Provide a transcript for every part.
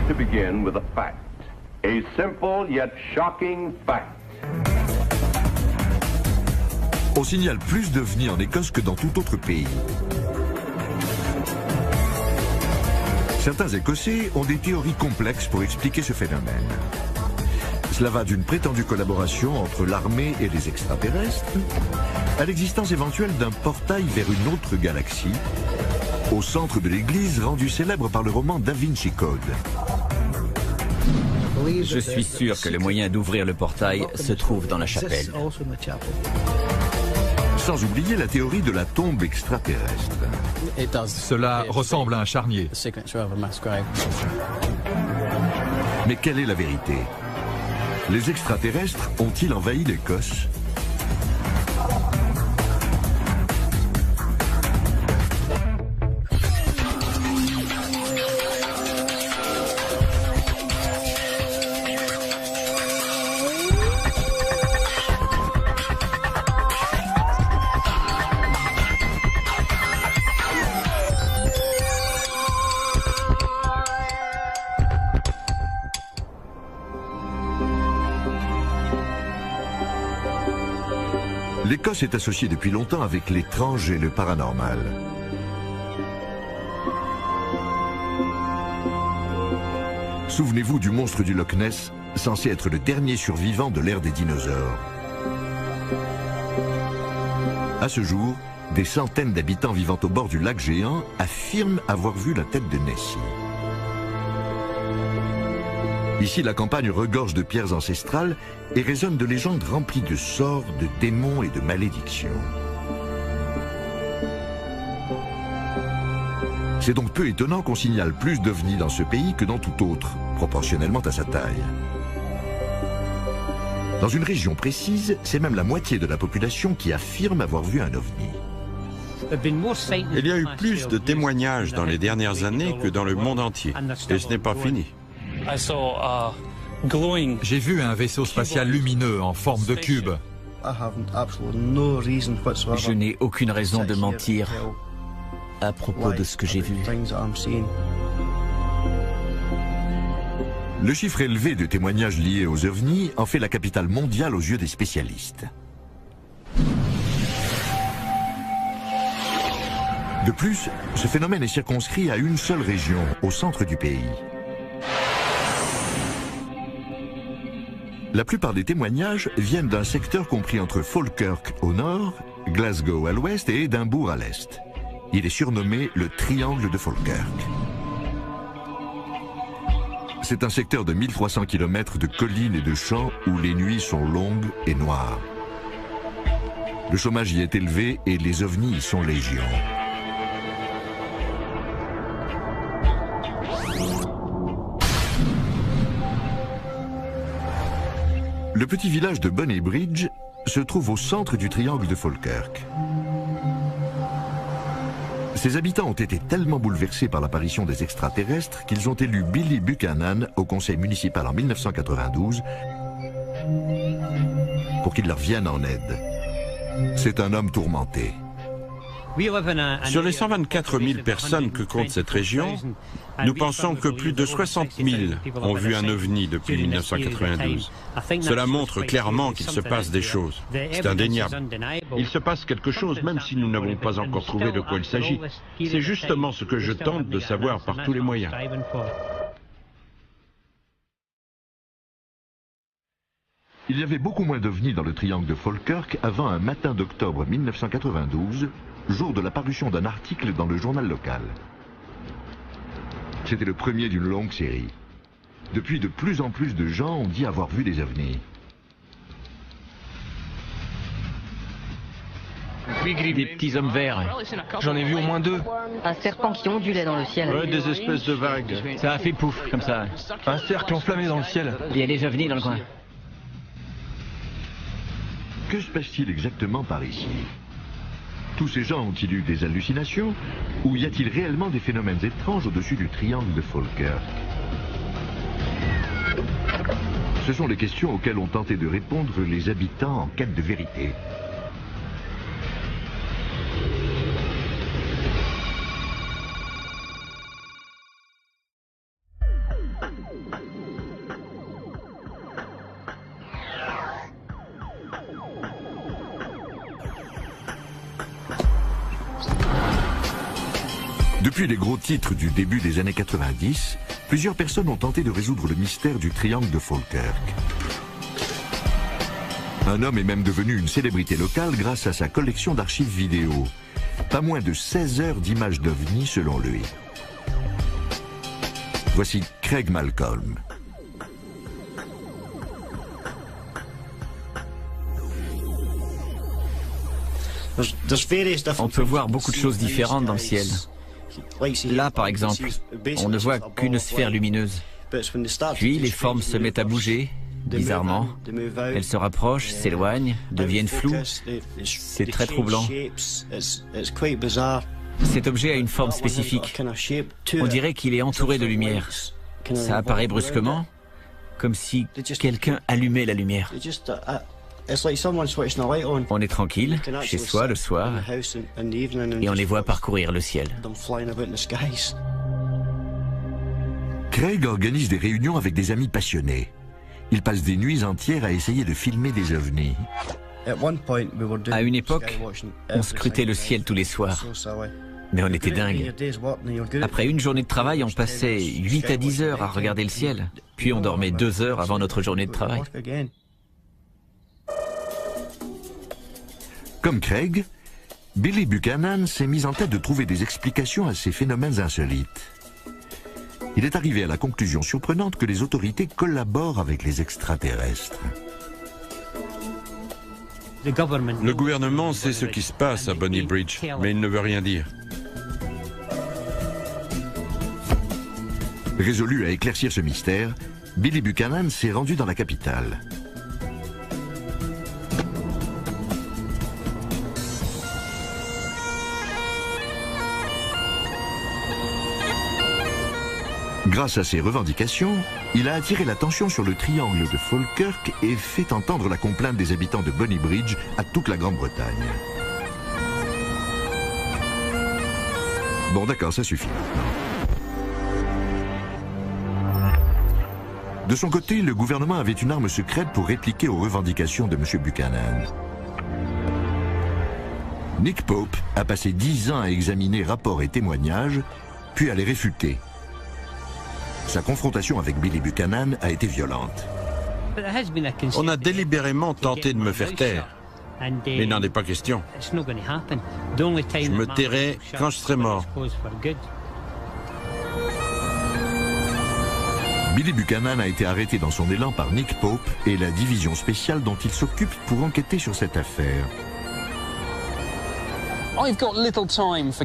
like to begin with a fact. A simple yet shocking fact. On signale plus d'ovnis en Écosse que dans tout autre pays. Certains Écossais ont des théories complexes pour expliquer ce phénomène. Cela va d'une prétendue collaboration entre l'armée et les extraterrestres à l'existence éventuelle d'un portail vers une autre galaxie, au centre de l'église rendue célèbre par le roman Da Vinci Code. Je suis sûr que le moyen d'ouvrir le portail se trouve dans la chapelle. Sans oublier la théorie de la tombe extraterrestre. Cela ressemble à un charnier. Mais quelle est la vérité? Les extraterrestres ont-ils envahi l'Écosse? L'Écosse est associée depuis longtemps avec l'étrange et le paranormal. Souvenez-vous du monstre du Loch Ness, censé être le dernier survivant de l'ère des dinosaures. À ce jour, des centaines d'habitants vivant au bord du lac géant affirment avoir vu la tête de Nessie. Ici, la campagne regorge de pierres ancestrales et résonne de légendes remplies de sorts, de démons et de malédictions. C'est donc peu étonnant qu'on signale plus d'ovnis dans ce pays que dans tout autre, proportionnellement à sa taille. Dans une région précise, c'est même la moitié de la population qui affirme avoir vu un ovni. Il y a eu plus de témoignages dans les dernières années que dans le monde entier. Et ce n'est pas fini. J'ai vu un vaisseau spatial lumineux en forme de cube. Je n'ai aucune raison de mentir à propos de ce que j'ai vu. Le chiffre élevé de témoignages liés aux ovnis en fait la capitale mondiale aux yeux des spécialistes. De plus, ce phénomène est circonscrit à une seule région, au centre du pays. La plupart des témoignages viennent d'un secteur compris entre Falkirk au nord, Glasgow à l'ouest et Édimbourg à l'est. Il est surnommé le Triangle de Falkirk. C'est un secteur de 1300 km de collines et de champs où les nuits sont longues et noires. Le chômage y est élevé et les ovnis y sont légion. Le petit village de Bonnybridge se trouve au centre du triangle de Falkirk. Ses habitants ont été tellement bouleversés par l'apparition des extraterrestres qu'ils ont élu Billy Buchanan au conseil municipal en 1992 pour qu'il leur vienne en aide. C'est un homme tourmenté. Sur les 124 000 personnes que compte cette région, nous pensons que plus de 60 000 ont vu un ovni depuis 1992. Cela montre clairement qu'il se passe des choses. C'est indéniable. Il se passe quelque chose même si nous n'avons pas encore trouvé de quoi il s'agit. C'est justement ce que je tente de savoir par tous les moyens. Il y avait beaucoup moins d'ovnis dans le triangle de Falkirk avant un matin d'octobre 1992, jour de la parution d'un article dans le journal local. C'était le premier d'une longue série. Depuis, de plus en plus de gens ont dit avoir vu des ovnis. Des petits hommes verts. J'en ai vu au moins 2. Un serpent qui ondulait dans le ciel. Ouais, des espèces de vagues. Ça a fait pouf, comme ça. Un cercle enflammé dans le ciel. Il y a des ovnis dans le coin. Que se passe-t-il exactement par ici? Tous ces gens ont-ils eu des hallucinations? Ou y a-t-il réellement des phénomènes étranges au-dessus du triangle de Falkirk? Ce sont les questions auxquelles ont tenté de répondre les habitants en quête de vérité. Depuis les gros titres du début des années 90, plusieurs personnes ont tenté de résoudre le mystère du triangle de Falkirk. Un homme est même devenu une célébrité locale grâce à sa collection d'archives vidéo. Pas moins de 16 heures d'images d'OVNI selon lui. Voici Craig Malcolm. On peut voir beaucoup de choses différentes dans le ciel. Là, par exemple, on ne voit qu'une sphère lumineuse. Puis les formes se mettent à bouger, bizarrement. Elles se rapprochent, s'éloignent, deviennent floues. C'est très troublant. Cet objet a une forme spécifique. On dirait qu'il est entouré de lumière. Ça apparaît brusquement, comme si quelqu'un allumait la lumière. On est tranquille, chez soi le soir, et on les voit parcourir le ciel. Craig organise des réunions avec des amis passionnés. Il passe des nuits entières à essayer de filmer des ovnis. À une époque, on scrutait le ciel tous les soirs. Mais on était dingues. Après une journée de travail, on passait 8 à 10 heures à regarder le ciel. Puis on dormait 2 heures avant notre journée de travail. Comme Craig, Billy Buchanan s'est mis en tête de trouver des explications à ces phénomènes insolites. Il est arrivé à la conclusion surprenante que les autorités collaborent avec les extraterrestres. Le gouvernement sait ce qui se passe à Bonny Bridge, mais il ne veut rien dire. Résolu à éclaircir ce mystère, Billy Buchanan s'est rendu dans la capitale. Grâce à ses revendications, il a attiré l'attention sur le triangle de Falkirk et fait entendre la complainte des habitants de Bonny Bridge à toute la Grande-Bretagne. Bon d'accord, ça suffit maintenant. De son côté, le gouvernement avait une arme secrète pour répliquer aux revendications de M. Buchanan. Nick Pope a passé 10 ans à examiner rapports et témoignages, puis à les réfuter. Sa confrontation avec Billy Buchanan a été violente. On a délibérément tenté de me faire taire, mais il n'en est pas question. Je me tairai quand je serai mort. Billy Buchanan a été arrêté dans son élan par Nick Pope et la division spéciale dont il s'occupe pour enquêter sur cette affaire.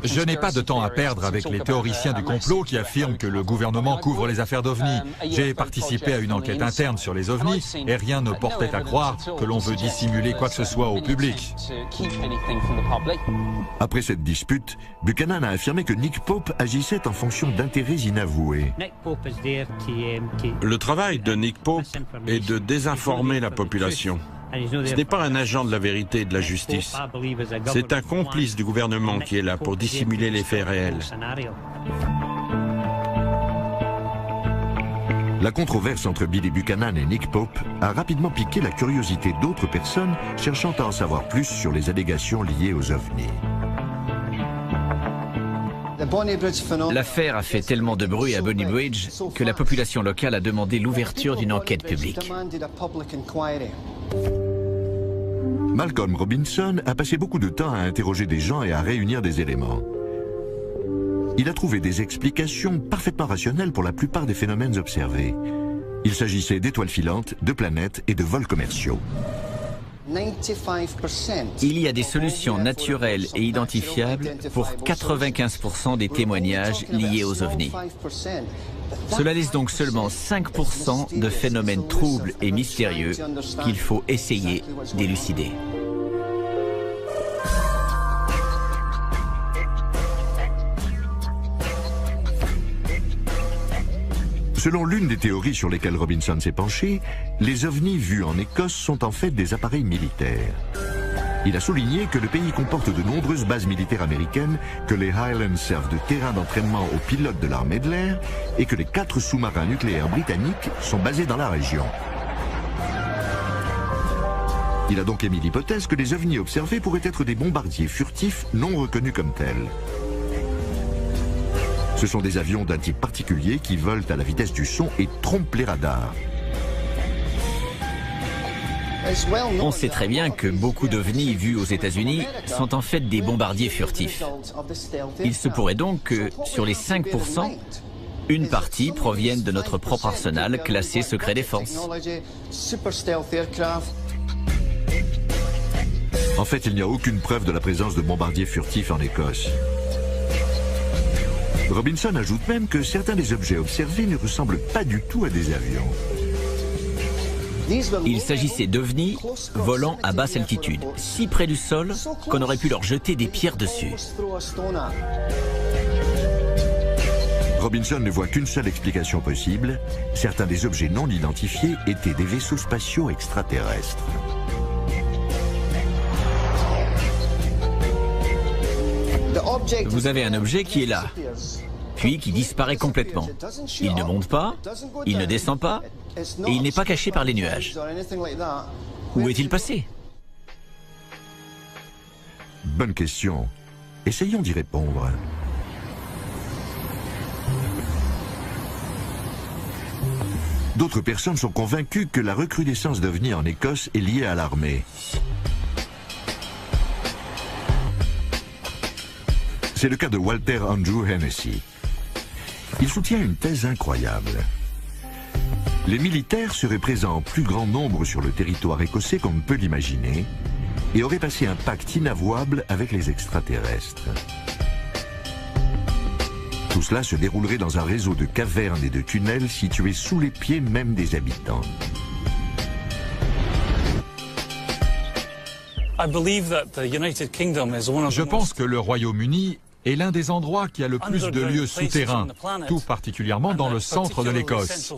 Je n'ai pas de temps à perdre avec les théoriciens du complot qui affirment que le gouvernement couvre les affaires d'OVNI. J'ai participé à une enquête interne sur les OVNI et rien ne portait à croire que l'on veut dissimuler quoi que ce soit au public. Après cette dispute, Buchanan a affirmé que Nick Pope agissait en fonction d'intérêts inavoués. Le travail de Nick Pope est de désinformer la population. Ce n'est pas un agent de la vérité et de la justice. C'est un complice du gouvernement qui est là pour dissimuler les faits réels. La controverse entre Billy Buchanan et Nick Pope a rapidement piqué la curiosité d'autres personnes cherchant à en savoir plus sur les allégations liées aux ovnis. L'affaire a fait tellement de bruit à Bonny Bridge que la population locale a demandé l'ouverture d'une enquête publique. Malcolm Robinson a passé beaucoup de temps à interroger des gens et à réunir des éléments. Il a trouvé des explications parfaitement rationnelles pour la plupart des phénomènes observés. Il s'agissait d'étoiles filantes, de planètes et de vols commerciaux. Il y a des solutions naturelles et identifiables pour 95% des témoignages liés aux ovnis. Cela laisse donc seulement 5% de phénomènes troubles et mystérieux qu'il faut essayer d'élucider. Selon l'une des théories sur lesquelles Robinson s'est penché, les ovnis vus en Écosse sont en fait des appareils militaires. Il a souligné que le pays comporte de nombreuses bases militaires américaines, que les Highlands servent de terrain d'entraînement aux pilotes de l'armée de l'air et que les 4 sous-marins nucléaires britanniques sont basés dans la région. Il a donc émis l'hypothèse que les ovnis observés pourraient être des bombardiers furtifs non reconnus comme tels. Ce sont des avions d'un type particulier qui volent à la vitesse du son et trompent les radars. On sait très bien que beaucoup d'ovnis vus aux États-Unis sont en fait des bombardiers furtifs. Il se pourrait donc que, sur les 5%, une partie provienne de notre propre arsenal classé secret défense. En fait, il n'y a aucune preuve de la présence de bombardiers furtifs en Écosse. Robinson ajoute même que certains des objets observés ne ressemblent pas du tout à des avions. Il s'agissait d'ovnis volant à basse altitude, si près du sol qu'on aurait pu leur jeter des pierres dessus. Robinson ne voit qu'une seule explication possible. Certains des objets non identifiés étaient des vaisseaux spatiaux extraterrestres. Vous avez un objet qui est là, puis qui disparaît complètement. Il ne monte pas, il ne descend pas, et il n'est pas caché par les nuages. Où est-il passé? Bonne question. Essayons d'y répondre. D'autres personnes sont convaincues que la recrudescence d'ovnis en Écosse est liée à l'armée. C'est le cas de Walter Andrew Hennessy. Il soutient une thèse incroyable. Les militaires seraient présents en plus grand nombre sur le territoire écossais qu'on ne peut l'imaginer et auraient passé un pacte inavouable avec les extraterrestres. Tout cela se déroulerait dans un réseau de cavernes et de tunnels situés sous les pieds même des habitants. Je pense que le Royaume-Uni est l'un des endroits qui a le plus de lieux souterrains, tout particulièrement dans le centre de l'Écosse.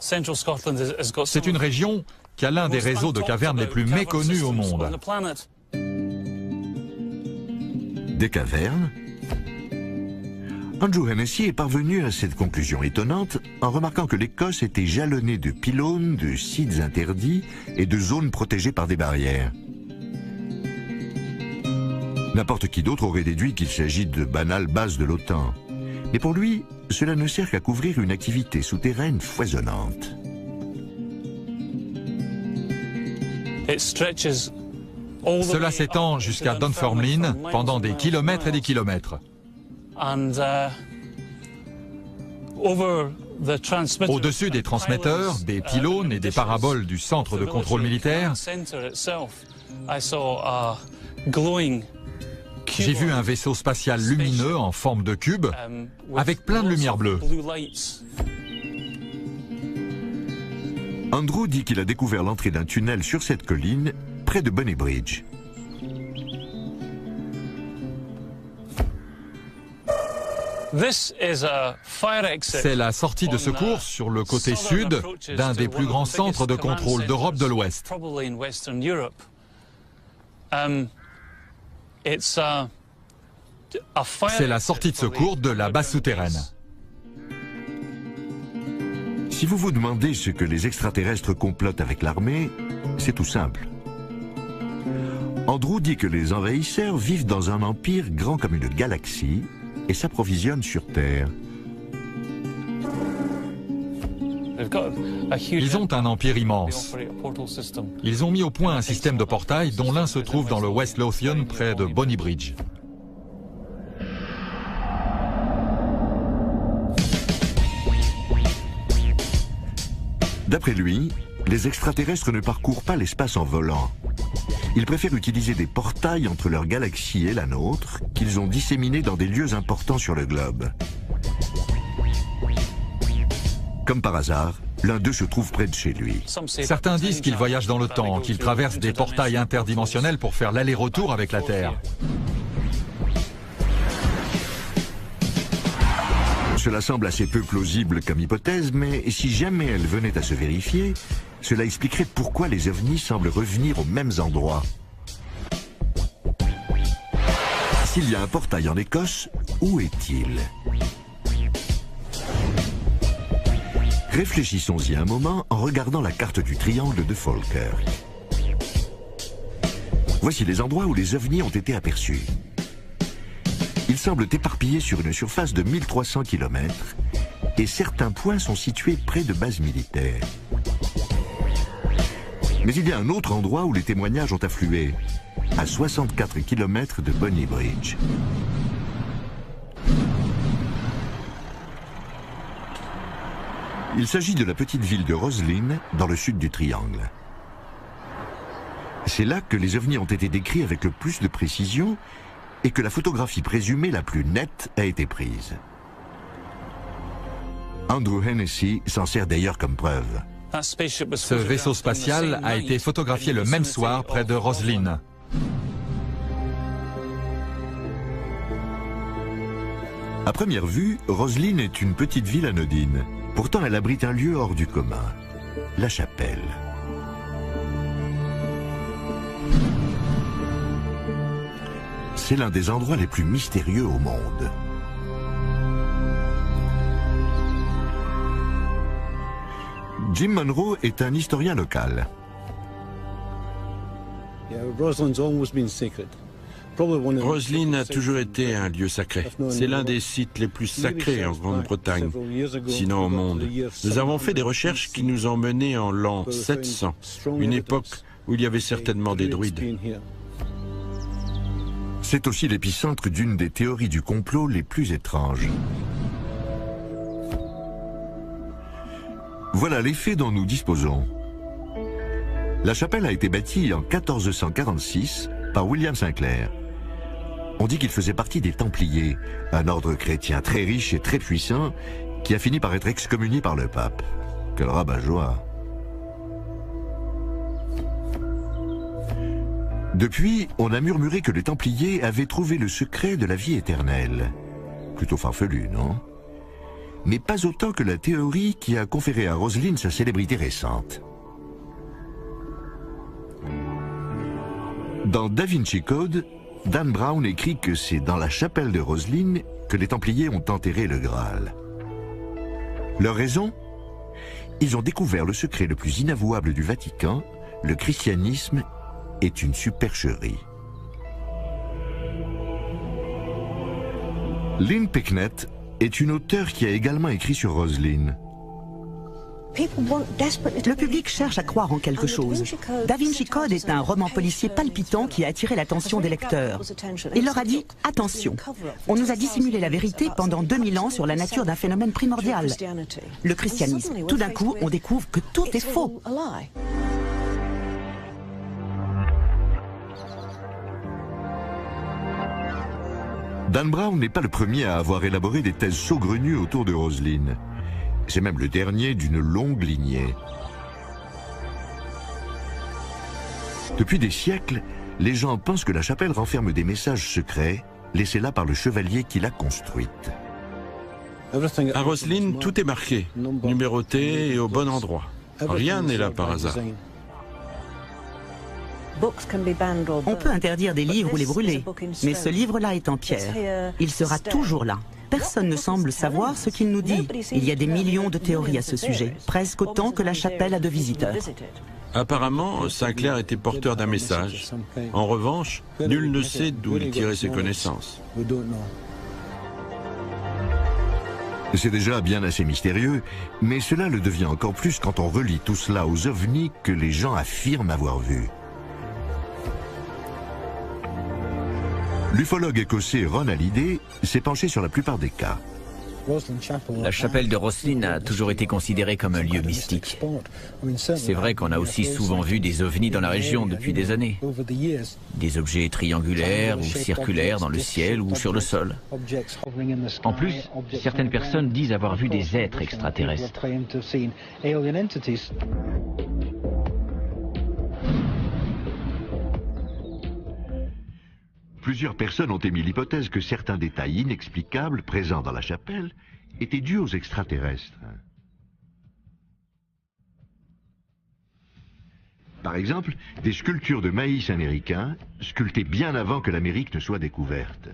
C'est une région qui a l'un des réseaux de cavernes les plus méconnus au monde. Des cavernes? Andrew Hennessy est parvenu à cette conclusion étonnante en remarquant que l'Écosse était jalonnée de pylônes, de sites interdits et de zones protégées par des barrières. N'importe qui d'autre aurait déduit qu'il s'agit de banales bases de l'OTAN. Mais pour lui, cela ne sert qu'à couvrir une activité souterraine foisonnante. Cela s'étend jusqu'à Dunfermline pendant des kilomètres et des kilomètres. Au-dessus des transmetteurs, des pylônes et des paraboles du centre de contrôle militaire, j'ai vu un vaisseau spatial lumineux en forme de cube avec plein de lumière bleue. Andrew dit qu'il a découvert l'entrée d'un tunnel sur cette colline, près de Bonny Bridge. C'est la sortie de secours sur le côté sud d'un des plus grands centres de contrôle d'Europe de l'Ouest. C'est la sortie de secours de la base souterraine. Si vous vous demandez ce que les extraterrestres complotent avec l'armée, c'est tout simple. Andrew dit que les envahisseurs vivent dans un empire grand comme une galaxie et s'approvisionnent sur Terre. Ils ont un empire immense. Ils ont mis au point un système de portails dont l'un se trouve dans le West Lothian près de Bonny Bridge. D'après lui, les extraterrestres ne parcourent pas l'espace en volant. Ils préfèrent utiliser des portails entre leur galaxie et la nôtre, qu'ils ont disséminés dans des lieux importants sur le globe. Comme par hasard, l'un d'eux se trouve près de chez lui. Certains disent qu'ils voyagent dans le temps, qu'ils traversent des portails interdimensionnels pour faire l'aller-retour avec la Terre. Cela semble assez peu plausible comme hypothèse, mais si jamais elle venait à se vérifier, cela expliquerait pourquoi les ovnis semblent revenir aux mêmes endroits. S'il y a un portail en Écosse, où est-il? Réfléchissons-y un moment en regardant la carte du triangle de Falkirk. Voici les endroits où les ovnis ont été aperçus. Ils semblent éparpillés sur une surface de 1300 km et certains points sont situés près de bases militaires. Mais il y a un autre endroit où les témoignages ont afflué, à 64 km de Bonny Bridge. Il s'agit de la petite ville de Roslyn, dans le sud du triangle. C'est là que les ovnis ont été décrits avec le plus de précision et que la photographie présumée la plus nette a été prise. Andrew Hennessy s'en sert d'ailleurs comme preuve. Ce vaisseau spatial a été photographié le même soir près de Roslyn. À première vue, Roslyn est une petite ville anodine. Pourtant, elle abrite un lieu hors du commun, la chapelle. C'est l'un des endroits les plus mystérieux au monde. Jim Monroe est un historien local. Roslyn a toujours été un lieu sacré. C'est l'un des sites les plus sacrés en Grande-Bretagne, sinon au monde. Nous avons fait des recherches qui nous ont menés en l'an 700, une époque où il y avait certainement des druides. C'est aussi l'épicentre d'une des théories du complot les plus étranges. Voilà les faits dont nous disposons. La chapelle a été bâtie en 1446 par William Sinclair. On dit qu'il faisait partie des Templiers, un ordre chrétien très riche et très puissant qui a fini par être excommunié par le pape. Quel rabat-joie! Depuis, on a murmuré que les Templiers avaient trouvé le secret de la vie éternelle. Plutôt farfelu, non? Mais pas autant que la théorie qui a conféré à Roslyn sa célébrité récente. Dans Da Vinci Code, Dan Brown écrit que c'est dans la chapelle de Roslyn que les Templiers ont enterré le Graal. Leur raison? Ils ont découvert le secret le plus inavouable du Vatican, le christianisme est une supercherie. Lynn Pecknett est une auteure qui a également écrit sur Roslyn. Le public cherche à croire en quelque chose. Da Vinci Code est un roman policier palpitant qui a attiré l'attention des lecteurs. Il leur a dit « Attention, on nous a dissimulé la vérité pendant 2000 ans sur la nature d'un phénomène primordial, le christianisme. Tout d'un coup, on découvre que tout est faux. » Dan Brown n'est pas le premier à avoir élaboré des thèses saugrenues autour de Roslyn. C'est même le dernier d'une longue lignée. Depuis des siècles, les gens pensent que la chapelle renferme des messages secrets, laissés là par le chevalier qui l'a construite. À Roslyn, tout est marqué, numéroté et au bon endroit. Rien n'est là par hasard. On peut interdire des livres ou les brûler, mais ce livre-là est en pierre. Il sera toujours là. Personne ne semble savoir ce qu'il nous dit. Il y a des millions de théories à ce sujet, presque autant que la chapelle a de visiteurs. Apparemment, Sinclair était porteur d'un message. En revanche, nul ne sait d'où il tirait ses connaissances. C'est déjà bien assez mystérieux, mais cela le devient encore plus quand on relie tout cela aux ovnis que les gens affirment avoir vus. L'ufologue écossais Ron Halliday s'est penché sur la plupart des cas. La chapelle de Roslyn a toujours été considérée comme un lieu mystique. C'est vrai qu'on a aussi souvent vu des ovnis dans la région depuis des années. Des objets triangulaires ou circulaires dans le ciel ou sur le sol. En plus, certaines personnes disent avoir vu des êtres extraterrestres. Plusieurs personnes ont émis l'hypothèse que certains détails inexplicables présents dans la chapelle étaient dus aux extraterrestres. Par exemple, des sculptures de maïs américains, sculptées bien avant que l'Amérique ne soit découverte.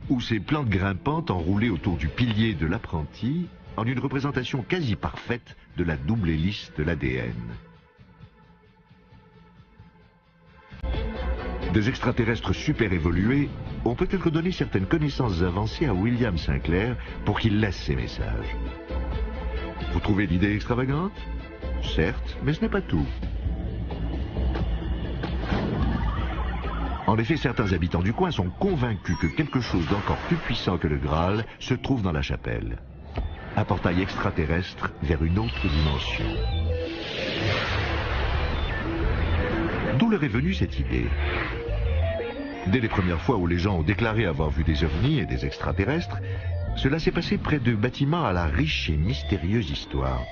Ou ces plantes grimpantes enroulées autour du pilier de l'apprenti, en une représentation quasi parfaite de la double hélice de l'ADN. Des extraterrestres super évolués ont peut-être donné certaines connaissances avancées à William Sinclair pour qu'il laisse ces messages. Vous trouvez l'idée extravagante? Certes, mais ce n'est pas tout. En effet, certains habitants du coin sont convaincus que quelque chose d'encore plus puissant que le Graal se trouve dans la chapelle. Un portail extraterrestre vers une autre dimension. D'où leur est venue cette idée? Dès les premières fois où les gens ont déclaré avoir vu des ovnis et des extraterrestres, cela s'est passé près de bâtiments à la riche et mystérieuse histoire.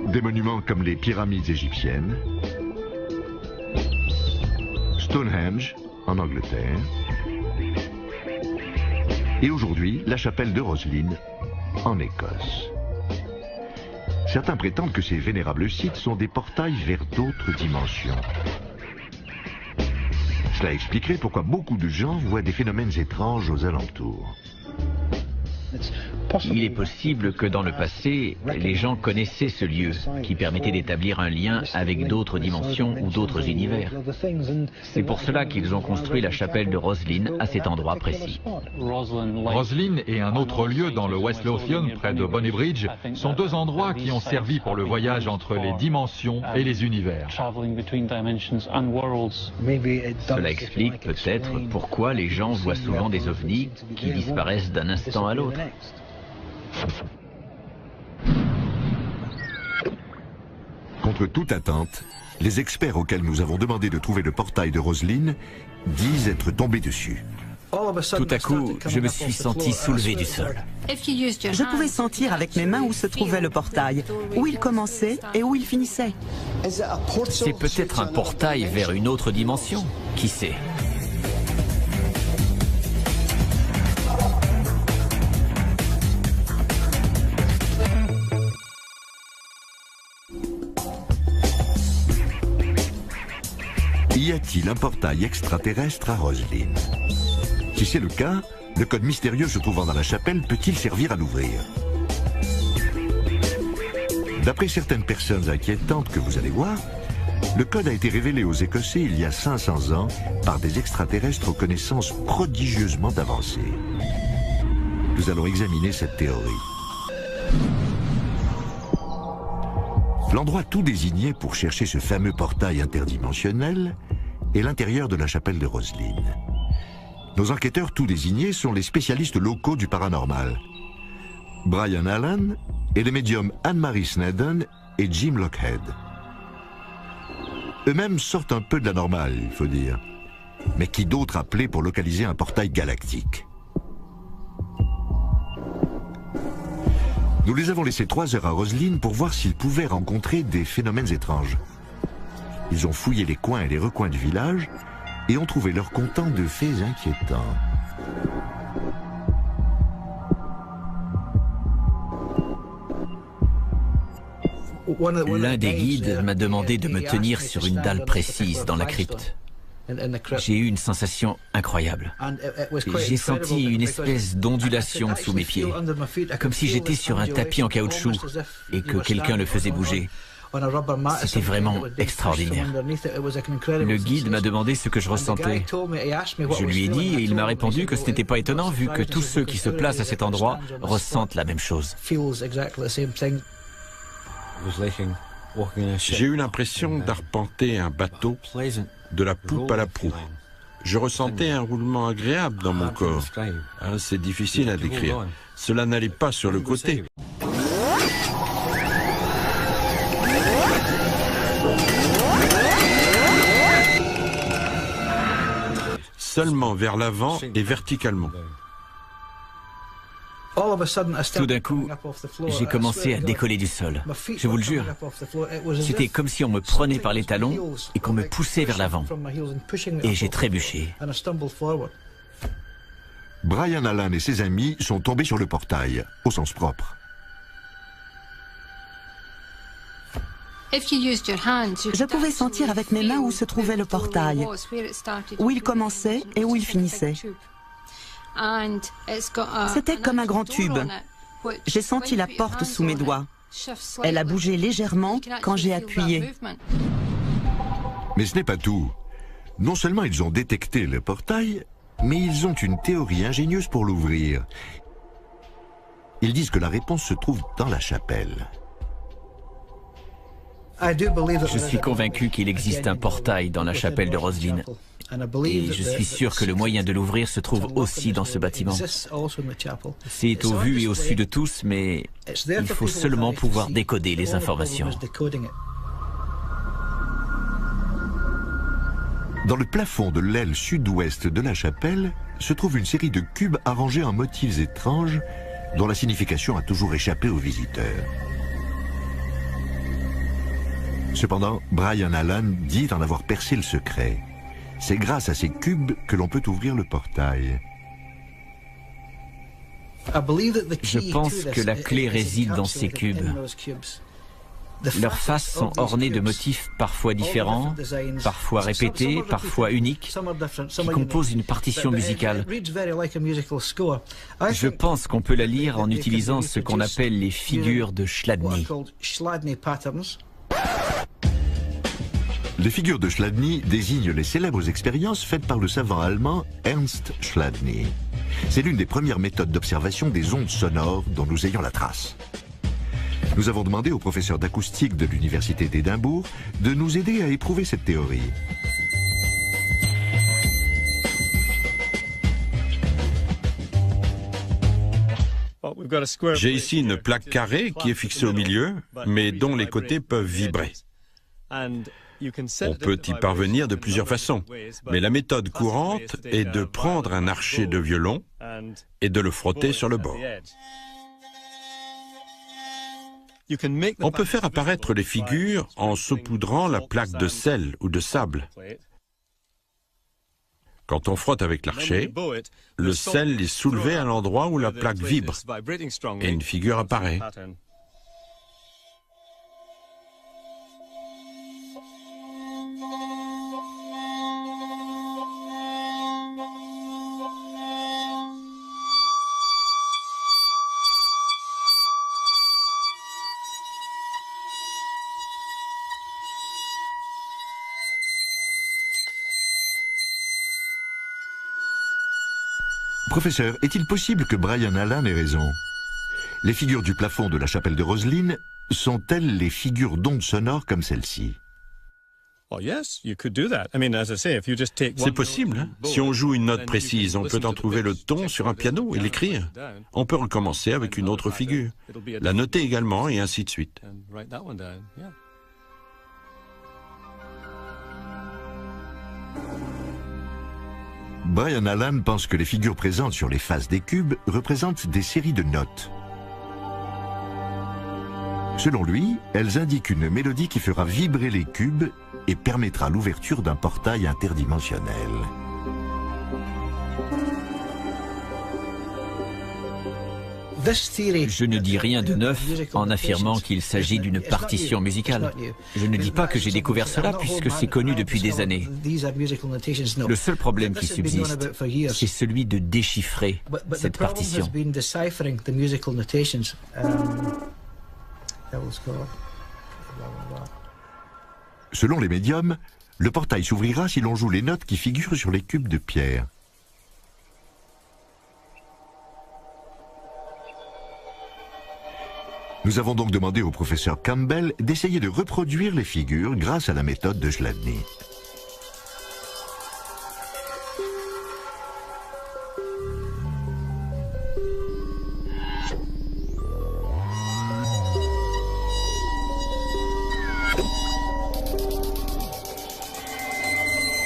Des monuments comme les pyramides égyptiennes, Stonehenge en Angleterre, et aujourd'hui la chapelle de Roslin en Écosse. Certains prétendent que ces vénérables sites sont des portails vers d'autres dimensions. Cela expliquerait pourquoi beaucoup de gens voient des phénomènes étranges aux alentours. Il est possible que dans le passé, les gens connaissaient ce lieu qui permettait d'établir un lien avec d'autres dimensions ou d'autres univers. C'est pour cela qu'ils ont construit la chapelle de Roslin à cet endroit précis. Roslin et un autre lieu dans le West Lothian, près de Bonnybridge, sont deux endroits qui ont servi pour le voyage entre les dimensions et les univers. Cela explique peut-être pourquoi les gens voient souvent des ovnis qui disparaissent d'un instant à l'autre. Contre toute attente, les experts auxquels nous avons demandé de trouver le portail de Roslin disent être tombés dessus. Tout à coup, je me suis senti soulevé du sol. Je pouvais sentir avec mes mains où se trouvait le portail, où il commençait et où il finissait. C'est peut-être un portail vers une autre dimension, qui sait? Y a-t-il un portail extraterrestre à Roslin? Si c'est le cas, le code mystérieux se trouvant dans la chapelle peut-il servir à l'ouvrir? D'après certaines personnes inquiétantes que vous allez voir, le code a été révélé aux Écossais il y a 500 ans par des extraterrestres aux connaissances prodigieusement avancées. Nous allons examiner cette théorie. L'endroit tout désigné pour chercher ce fameux portail interdimensionnel est l'intérieur de la chapelle de Roslin. Nos enquêteurs tout désignés sont les spécialistes locaux du paranormal. Brian Allen et les médiums Anne-Marie Snedden et Jim Lockhead. Eux-mêmes sortent un peu de la normale, il faut dire. Mais qui d'autre appelé pour localiser un portail galactique? Nous les avons laissés 3 heures à Roslin pour voir s'ils pouvaient rencontrer des phénomènes étranges. Ils ont fouillé les coins et les recoins du village et ont trouvé leur comptant de faits inquiétants. L'un des guides m'a demandé de me tenir sur une dalle précise dans la crypte. J'ai eu une sensation incroyable. J'ai senti une espèce d'ondulation sous mes pieds, comme si j'étais sur un tapis en caoutchouc et que quelqu'un le faisait bouger. C'était vraiment extraordinaire. Le guide m'a demandé ce que je ressentais. Je lui ai dit et il m'a répondu que ce n'était pas étonnant vu que tous ceux qui se placent à cet endroit ressentent la même chose. J'ai eu l'impression d'arpenter un bateau de la poupe à la proue. Je ressentais un roulement agréable dans mon corps. C'est difficile à décrire. Cela n'allait pas sur le côté. Seulement vers l'avant et verticalement. Tout d'un coup, j'ai commencé à décoller du sol. Je vous le jure. C'était comme si on me prenait par les talons et qu'on me poussait vers l'avant. Et j'ai trébuché. Brian Allen et ses amis sont tombés sur le portail, au sens propre. Je pouvais sentir avec mes mains où se trouvait le portail, où il commençait et où il finissait. C'était comme un grand tube. J'ai senti la porte sous mes doigts. Elle a bougé légèrement quand j'ai appuyé. Mais ce n'est pas tout. Non seulement ils ont détecté le portail, mais ils ont une théorie ingénieuse pour l'ouvrir. Ils disent que la réponse se trouve dans la chapelle. Je suis convaincu qu'il existe un portail dans la chapelle de Roslin. Et je suis sûr que le moyen de l'ouvrir se trouve aussi dans ce bâtiment. C'est au vu et au su de tous, mais il faut seulement pouvoir décoder les informations. Dans le plafond de l'aile sud-ouest de la chapelle se trouve une série de cubes arrangés en motifs étranges dont la signification a toujours échappé aux visiteurs. Cependant, Brian Allen dit en avoir percé le secret. C'est grâce à ces cubes que l'on peut ouvrir le portail. Je pense que la clé réside dans ces cubes. Leurs faces sont ornées de motifs parfois différents, parfois répétés, parfois uniques, qui composent une partition musicale. Je pense qu'on peut la lire en utilisant ce qu'on appelle les figures de Chladni. Les figures de Chladni désignent les célèbres expériences faites par le savant allemand Ernst Chladni. C'est l'une des premières méthodes d'observation des ondes sonores dont nous ayons la trace. Nous avons demandé au professeur d'acoustique de l'Université d'Édimbourg de nous aider à éprouver cette théorie. J'ai ici une plaque carrée qui est fixée au milieu, mais dont les côtés peuvent vibrer. On peut y parvenir de plusieurs façons, mais la méthode courante est de prendre un archet de violon et de le frotter sur le bord. On peut faire apparaître les figures en saupoudrant la plaque de sel ou de sable. Quand on frotte avec l'archet, le sel est soulevé à l'endroit où la plaque vibre et une figure apparaît. Professeur, est-il possible que Brian Allen ait raison? Les figures du plafond de la chapelle de Roslin sont-elles les figures d'ondes sonores comme celle-ci? C'est possible, hein? Si on joue une note précise, on peut en trouver le ton sur un piano et l'écrire. On peut recommencer avec une autre figure, la noter également et ainsi de suite. Brian Allen pense que les figures présentes sur les faces des cubes représentent des séries de notes. Selon lui, elles indiquent une mélodie qui fera vibrer les cubes et permettra l'ouverture d'un portail interdimensionnel. Je ne dis rien de neuf en affirmant qu'il s'agit d'une partition musicale. Je ne dis pas que j'ai découvert cela puisque c'est connu depuis des années. Le seul problème qui subsiste, c'est celui de déchiffrer cette partition. Selon les médiums, le portail s'ouvrira si l'on joue les notes qui figurent sur les cubes de pierre. Nous avons donc demandé au professeur Campbell d'essayer de reproduire les figures grâce à la méthode de Chladni.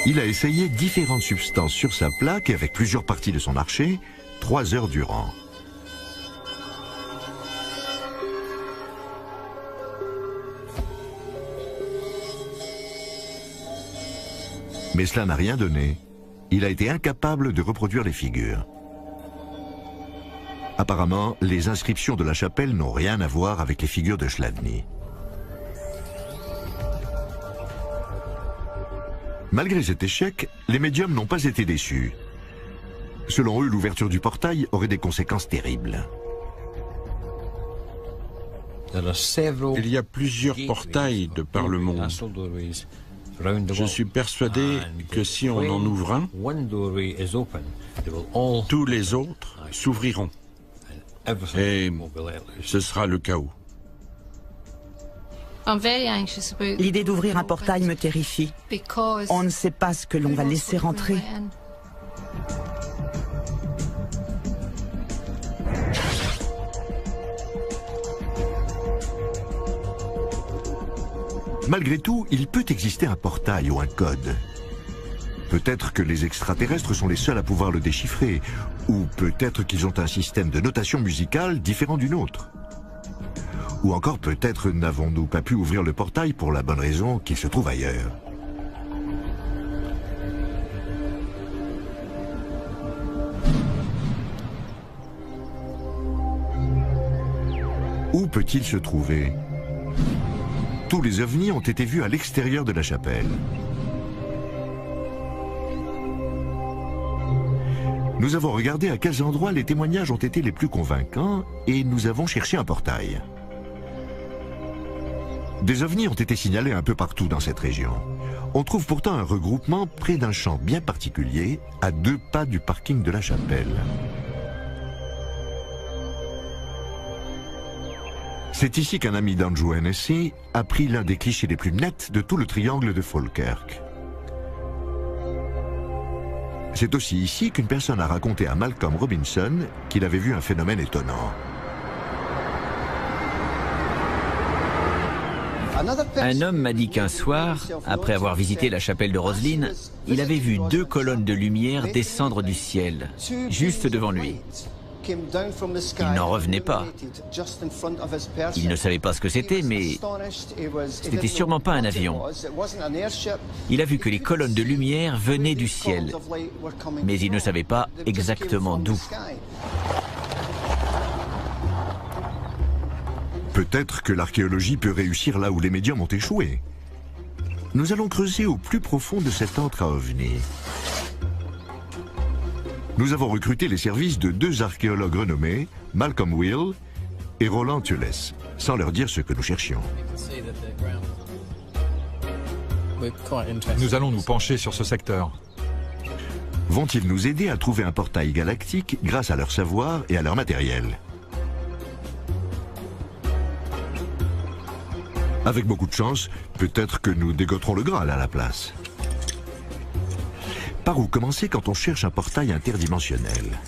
Il a essayé différentes substances sur sa plaque et avec plusieurs parties de son archet, 3 heures durant. Mais cela n'a rien donné. Il a été incapable de reproduire les figures. Apparemment, les inscriptions de la chapelle n'ont rien à voir avec les figures de Chladni. Malgré cet échec, les médiums n'ont pas été déçus. Selon eux, l'ouverture du portail aurait des conséquences terribles. Il y a plusieurs portails de par le monde. Je suis persuadé que si on en ouvre un, tous les autres s'ouvriront. Et ce sera le chaos. L'idée d'ouvrir un portail me terrifie. On ne sait pas ce que l'on va laisser rentrer. Malgré tout, il peut exister un portail ou un code. Peut-être que les extraterrestres sont les seuls à pouvoir le déchiffrer, ou peut-être qu'ils ont un système de notation musicale différent du nôtre. Ou encore peut-être n'avons-nous pas pu ouvrir le portail pour la bonne raison qu'il se trouve ailleurs. Où peut-il se trouver ? Tous les ovnis ont été vus à l'extérieur de la chapelle. Nous avons regardé à quels endroits les témoignages ont été les plus convaincants et nous avons cherché un portail. Des ovnis ont été signalés un peu partout dans cette région. On trouve pourtant un regroupement près d'un champ bien particulier, à 2 pas du parking de la chapelle. C'est ici qu'un ami d'Andrew Hennessy a pris l'un des clichés les plus nets de tout le triangle de Falkirk. C'est aussi ici qu'une personne a raconté à Malcolm Robinson qu'il avait vu un phénomène étonnant. Un homme m'a dit qu'un soir, après avoir visité la chapelle de Roslyn, il avait vu 2 colonnes de lumière descendre du ciel, juste devant lui. Il n'en revenait pas. Il ne savait pas ce que c'était, mais ce n'était sûrement pas un avion. Il a vu que les colonnes de lumière venaient du ciel, mais il ne savait pas exactement d'où. Peut-être que l'archéologie peut réussir là où les médiums ont échoué. Nous allons creuser au plus profond de cet antre à ovnis. Nous avons recruté les services de 2 archéologues renommés, Malcolm Will et Roland Tulles, sans leur dire ce que nous cherchions. Nous allons nous pencher sur ce secteur. Vont-ils nous aider à trouver un portail galactique grâce à leur savoir et à leur matériel? Avec beaucoup de chance, peut-être que nous dégoterons le Graal à la place. Par où commencer quand on cherche un portail interdimensionnel?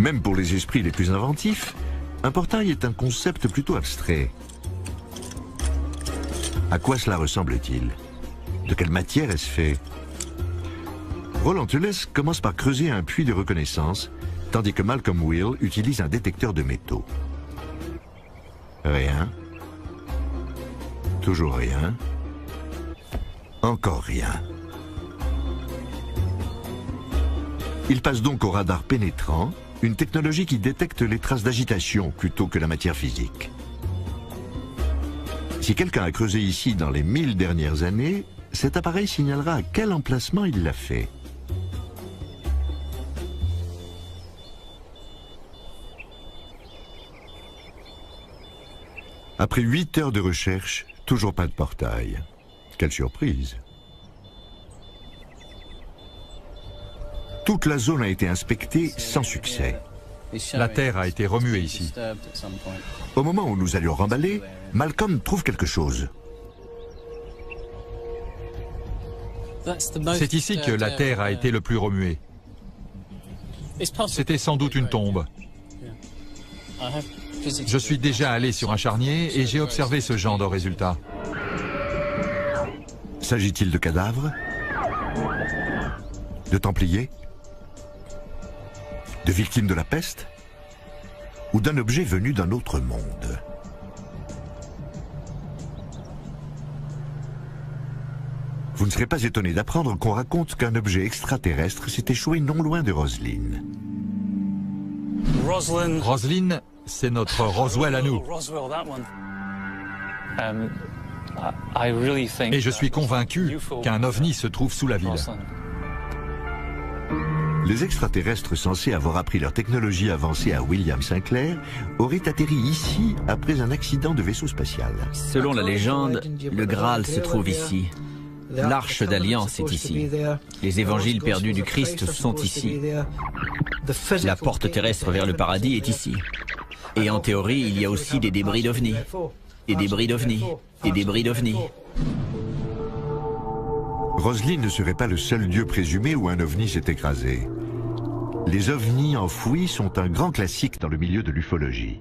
Même pour les esprits les plus inventifs, un portail est un concept plutôt abstrait. À quoi cela ressemble-t-il? De quelle matière est-ce fait? Roland Tulles commence par creuser un puits de reconnaissance, tandis que Malcolm Will utilise un détecteur de métaux. Rien. Toujours rien. Encore rien. Il passe donc au radar pénétrant, une technologie qui détecte les traces d'agitation plutôt que la matière physique. Si quelqu'un a creusé ici dans les 1000 dernières années, cet appareil signalera à quel emplacement il l'a fait. Après 8 heures de recherche, toujours pas de portail. Quelle surprise! Toute la zone a été inspectée sans succès. La terre a été remuée ici. Au moment où nous allions remballer, Malcolm trouve quelque chose. C'est ici que la terre a été le plus remuée. C'était sans doute une tombe. Je suis déjà allé sur un charnier et j'ai observé ce genre de résultat. S'agit-il de cadavres? De templiers? De victimes de la peste? Ou d'un objet venu d'un autre monde? Vous ne serez pas étonné d'apprendre qu'on raconte qu'un objet extraterrestre s'est échoué non loin de Roslyn. Roslyn, c'est notre Roswell à nous. Et je suis convaincu qu'un ovni se trouve sous la ville. Les extraterrestres censés avoir appris leur technologie avancée à William Sinclair auraient atterri ici après un accident de vaisseau spatial. Selon la légende, le Graal se trouve ici. L'Arche d'Alliance est ici. Les évangiles perdus du Christ sont ici. La porte terrestre vers le paradis est ici. Et en théorie, il y a aussi des débris d'ovnis. Des débris d'ovnis. Des débris d'ovnis. Roslin ne serait pas le seul lieu présumé où un ovni s'est écrasé. Les ovnis enfouis sont un grand classique dans le milieu de l'ufologie.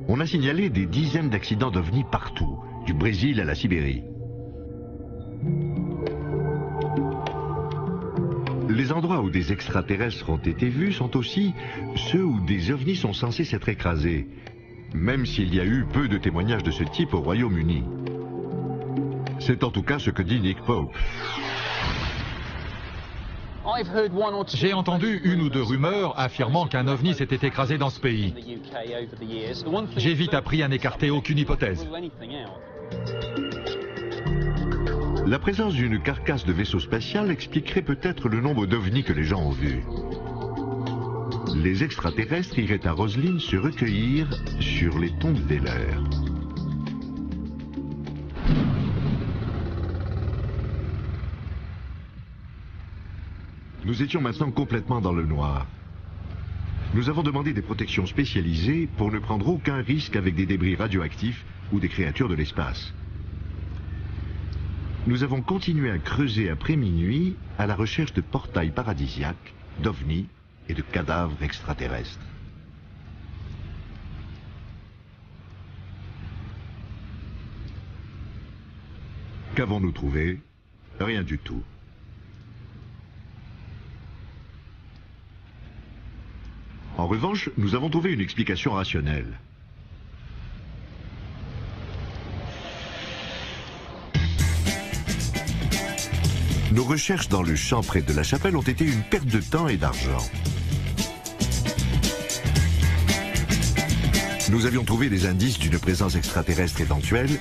On a signalé des dizaines d'accidents d'ovnis partout, du Brésil à la Sibérie. Les endroits où des extraterrestres ont été vus sont aussi ceux où des ovnis sont censés s'être écrasés, même s'il y a eu peu de témoignages de ce type au Royaume-Uni. C'est en tout cas ce que dit Nick Pope. J'ai entendu une ou deux rumeurs affirmant qu'un ovni s'était écrasé dans ce pays. J'ai vite appris à n'écarter aucune hypothèse. La présence d'une carcasse de vaisseau spatial expliquerait peut-être le nombre d'ovnis que les gens ont vus. Les extraterrestres iraient à Roslin se recueillir sur les tombes des leurs. Nous étions maintenant complètement dans le noir. Nous avons demandé des protections spécialisées pour ne prendre aucun risque avec des débris radioactifs ou des créatures de l'espace. Nous avons continué à creuser après minuit à la recherche de portails paradisiaques, d'ovnis et de cadavres extraterrestres. Qu'avons-nous trouvé? Rien du tout. En revanche, nous avons trouvé une explication rationnelle. Nos recherches dans le champ près de la chapelle ont été une perte de temps et d'argent. Nous avions trouvé des indices d'une présence extraterrestre éventuelle,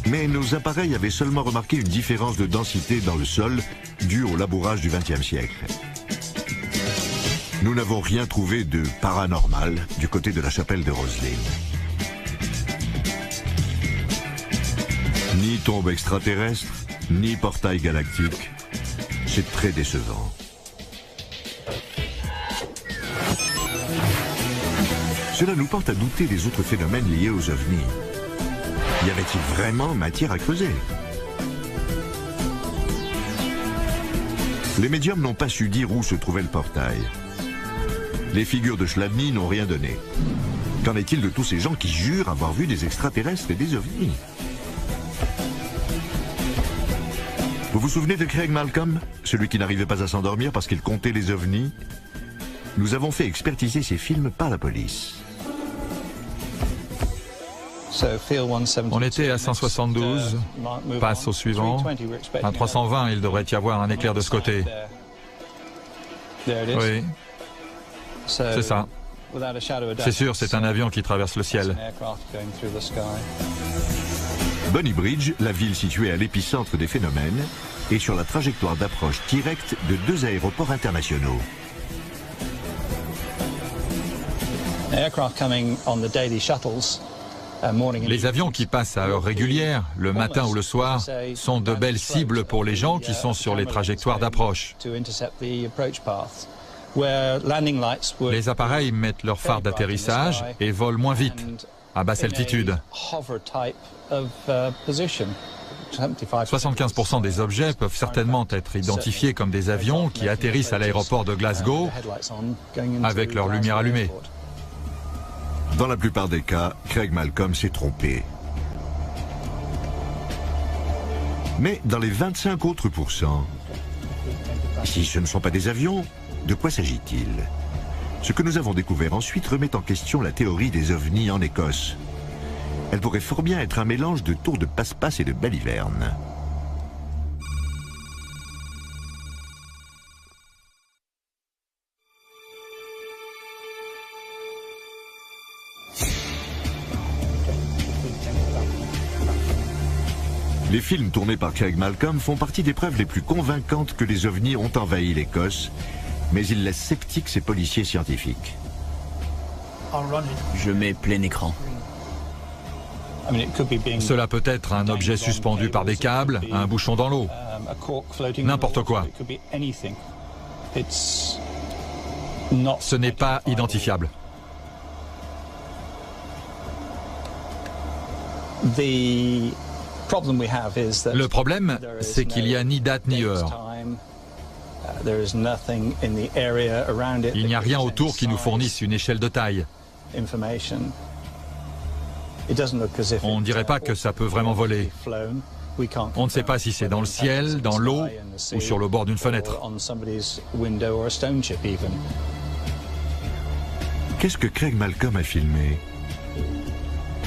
mais nos appareils avaient seulement remarqué une différence de densité dans le sol due au labourage du XXe siècle. Nous n'avons rien trouvé de paranormal du côté de la chapelle de Roslin. Ni tombe extraterrestre, ni portail galactique. C'est très décevant. Cela nous porte à douter des autres phénomènes liés aux ovnis. Y avait-il vraiment matière à creuser? Les médiums n'ont pas su dire où se trouvait le portail. Les figures de Chladni n'ont rien donné. Qu'en est-il de tous ces gens qui jurent avoir vu des extraterrestres et des ovnis? Vous vous souvenez de Craig Malcolm, celui qui n'arrivait pas à s'endormir parce qu'il comptait les ovnis? Nous avons fait expertiser ces films par la police. On était à 172, passe au suivant. À 320, il devrait y avoir un éclair de ce côté. Oui, c'est ça. C'est sûr, c'est un avion qui traverse le ciel. Bonny Bridge, la ville située à l'épicentre des phénomènes, est sur la trajectoire d'approche directe de deux aéroports internationaux. Les avions qui passent à heure régulière, le matin ou le soir, sont de belles cibles pour les gens qui sont sur les trajectoires d'approche. Les appareils mettent leurs phares d'atterrissage et volent moins vite, à basse altitude. 75% des objets peuvent certainement être identifiés comme des avions qui atterrissent à l'aéroport de Glasgow avec leur lumière allumée. Dans la plupart des cas, Craig Malcolm s'est trompé. Mais dans les 25 autres pourcents, si ce ne sont pas des avions, de quoi s'agit-il? Ce que nous avons découvert ensuite remet en question la théorie des ovnis en Écosse. Elle pourrait fort bien être un mélange de tours de passe-passe et de baliverne. Les films tournés par Craig Malcolm font partie des preuves les plus convaincantes que les ovnis ont envahi l'Écosse, mais ils laissent sceptiques ces policiers scientifiques. Je mets plein écran. Cela peut être un objet suspendu par des câbles, un bouchon dans l'eau, n'importe quoi. Ce n'est pas identifiable. Le problème, c'est qu'il n'y a ni date ni heure. Il n'y a rien autour qui nous fournisse une échelle de taille. On ne dirait pas que ça peut vraiment voler. On ne sait pas si c'est dans le ciel, dans l'eau ou sur le bord d'une fenêtre. Qu'est-ce que Craig Malcolm a filmé?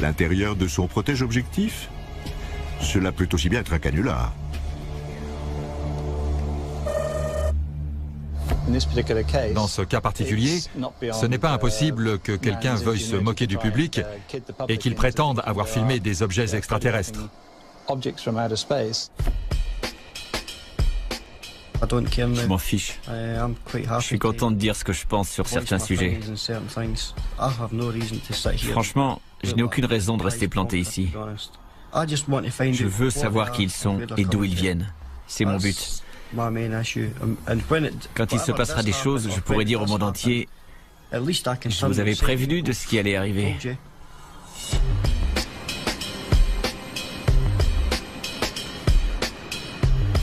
L'intérieur de son protège-objectif? Cela peut aussi bien être un canular. Dans ce cas particulier, ce n'est pas impossible que quelqu'un veuille se moquer du public et qu'il prétende avoir filmé des objets extraterrestres. Je m'en fiche. Je suis content de dire ce que je pense sur certains sujets. Franchement, je n'ai aucune raison de rester planté ici. Je veux savoir qui ils sont et d'où ils viennent. C'est mon but. Quand il se passera des choses, je pourrai dire au monde entier, je vous avais prévenu de ce qui allait arriver.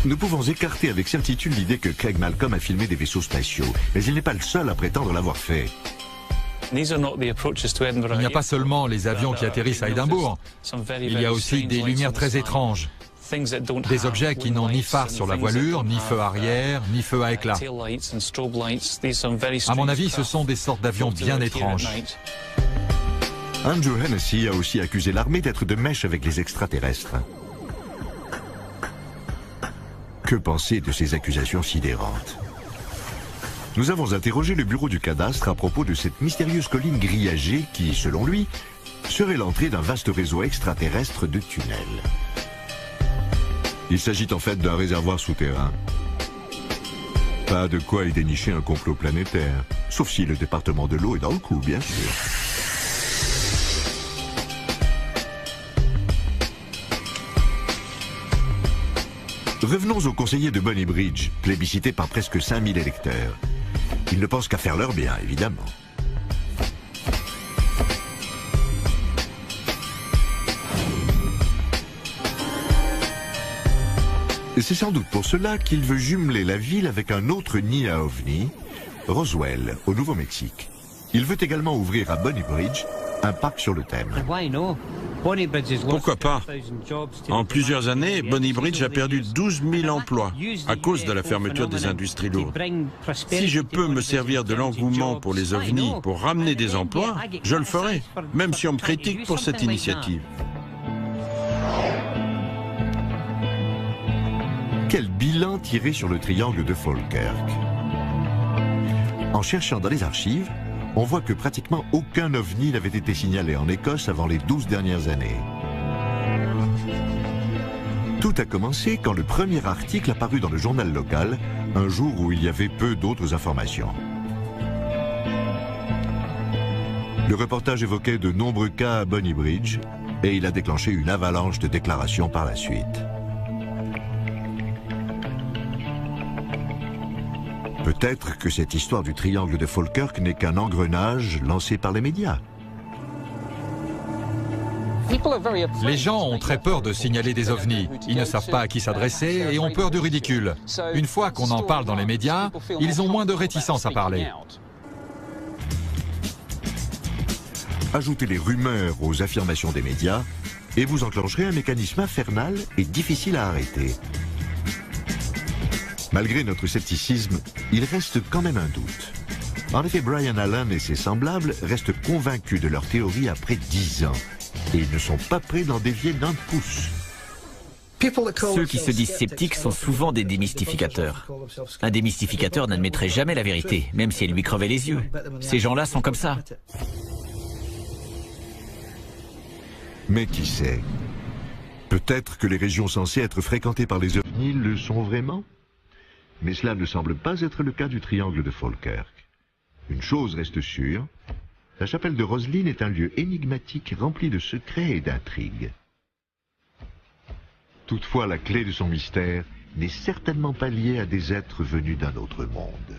Nous pouvons écarter avec certitude l'idée que Craig Malcolm a filmé des vaisseaux spatiaux, mais il n'est pas le seul à prétendre l'avoir fait. Il n'y a pas seulement les avions qui atterrissent à Édimbourg, il y a aussi des lumières très étranges. Des objets qui n'ont ni phare sur la voilure, ni feu arrière, ni feu à éclat. À mon avis, ce sont des sortes d'avions bien étranges. Andrew Hennessy a aussi accusé l'armée d'être de mèche avec les extraterrestres. Que penser de ces accusations sidérantes? Nous avons interrogé le bureau du cadastre à propos de cette mystérieuse colline grillagée qui, selon lui, serait l'entrée d'un vaste réseau extraterrestre de tunnels. Il s'agit en fait d'un réservoir souterrain. Pas de quoi y dénicher un complot planétaire, sauf si le département de l'eau est dans le coup, bien sûr. Revenons aux conseillers de Bonny Bridge, plébiscités par presque 5000 électeurs. Ils ne pensent qu'à faire leur bien, évidemment. C'est sans doute pour cela qu'il veut jumeler la ville avec un autre nid à ovnis, Roswell, au Nouveau-Mexique. Il veut également ouvrir à Bonny Bridge un parc sur le thème. Pourquoi pas? En plusieurs années, Bonny Bridge a perdu 12 000 emplois à cause de la fermeture des industries lourdes. Si je peux me servir de l'engouement pour les ovnis pour ramener des emplois, je le ferai, même si on me critique pour cette initiative. Quel bilan tiré sur le triangle de Falkirk? En cherchant dans les archives, on voit que pratiquement aucun ovni n'avait été signalé en Écosse avant les 12 dernières années. Tout a commencé quand le premier article apparut dans le journal local, un jour où il y avait peu d'autres informations. Le reportage évoquait de nombreux cas à Bonny Bridge et il a déclenché une avalanche de déclarations par la suite. Peut-être que cette histoire du triangle de Falkirk n'est qu'un engrenage lancé par les médias. Les gens ont très peur de signaler des ovnis. Ils ne savent pas à qui s'adresser et ont peur du ridicule. Une fois qu'on en parle dans les médias, ils ont moins de réticence à parler. Ajoutez les rumeurs aux affirmations des médias et vous enclencherez un mécanisme infernal et difficile à arrêter. Malgré notre scepticisme, il reste quand même un doute. En effet, Brian Allen et ses semblables restent convaincus de leur théorie après 10 ans. Et ils ne sont pas prêts d'en dévier d'un pouce. Ceux qui se disent sceptiques sont souvent des démystificateurs. Un démystificateur n'admettrait jamais la vérité, même si elle lui crevait les yeux. Ces gens-là sont comme ça. Mais qui sait? Peut-être que les régions censées être fréquentées par les ovnis le sont vraiment, mais cela ne semble pas être le cas du triangle de Falkirk. Une chose reste sûre, la chapelle de Roslin est un lieu énigmatique rempli de secrets et d'intrigues. Toutefois, la clé de son mystère n'est certainement pas liée à des êtres venus d'un autre monde.